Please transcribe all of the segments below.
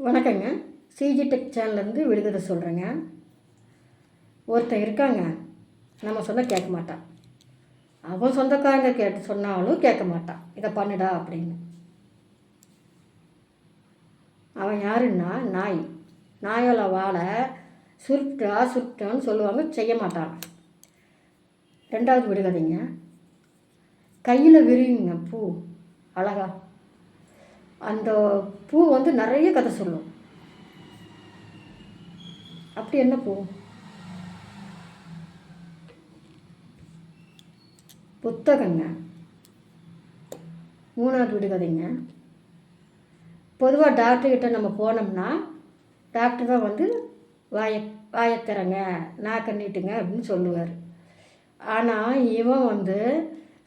வணக்கங்க. CG tech சேனல்லேருந்து விடுகதை சொல்கிறேங்க. ஒருத்தன் இருக்காங்க, நம்ம சொல்ல கேட்க மாட்டான். அவன் சொந்தக்காரங்க கேட்டு சொன்னாலும் கேட்க மாட்டான். இதை பண்ணுடா அப்படின்னு. அவன் யாருன்னா நாய். நாயோட வாழை சுருட்டான்னு சொல்லுவாங்க, செய்ய மாட்டான். ரெண்டாவது விடுகதைங்க. கையில் விரியுங்க பூ அழகா. அந்த பூ வந்து நிறைய கதை சொல்லும். அப்படி என்ன பூ? புத்தகங்க. மூணாவது விடுகதைங்க. பொதுவாக டாக்டர்கிட்ட நம்ம போனோம்னா டாக்டர் தான் வந்து வாயத்திறங்க நாக்க நீட்டுங்க அப்படின்னு சொல்லுவார். ஆனால் இவன் வந்து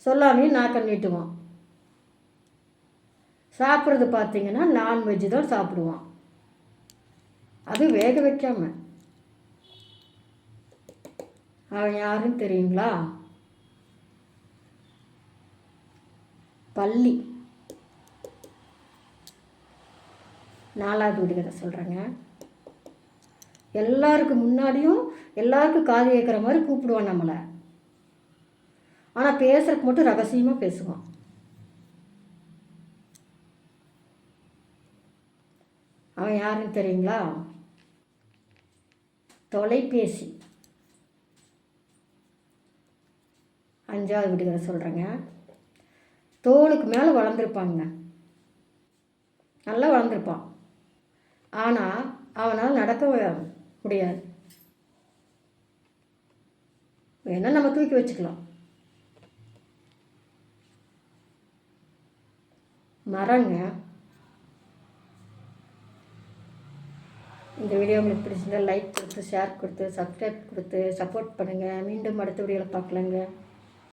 சொல்லாமே நாக்க நீட்டுவான். சாப்பிட்றது பார்த்திங்கன்னா நான்வெஜ்ஜு தான் சாப்பிடுவான், அது வேக வைக்காம. அவன் யாருன்னு தெரியுங்களா? பல்லி. நாலாவது விடுகதை சொல்கிறேங்க. எல்லாருக்கும் முன்னாடியும் எல்லாருக்கும் காது கேட்குற மாதிரி கூப்பிடுவான் நம்மளை. ஆனால் பேசுறதுக்கு மட்டும் ரகசியமாக பேசுவான். அவன் யாருன்னு தெரியுங்களா? தொலைபேசி. அஞ்சாவது விடுகதை சொல்கிறேங்க. தோளுக்கு மேலே வளர்ந்துருப்பாங்க, நல்லா வளர்ந்துருப்பான். ஆனால் அவனால் நடக்க முடியாது. வேணால் நம்ம தூக்கி வச்சுக்கலாம். மரங்க. இந்த வீடியோ உங்களுக்கு பிடிச்சிருந்தால் லைக் கொடுத்து, ஷேர் கொடுத்து, சப்ஸ்கிரைப் கொடுத்து சப்போர்ட் பண்ணுங்கள். மீண்டும் அடுத்த வீடியோவில் பார்க்கலாங்க.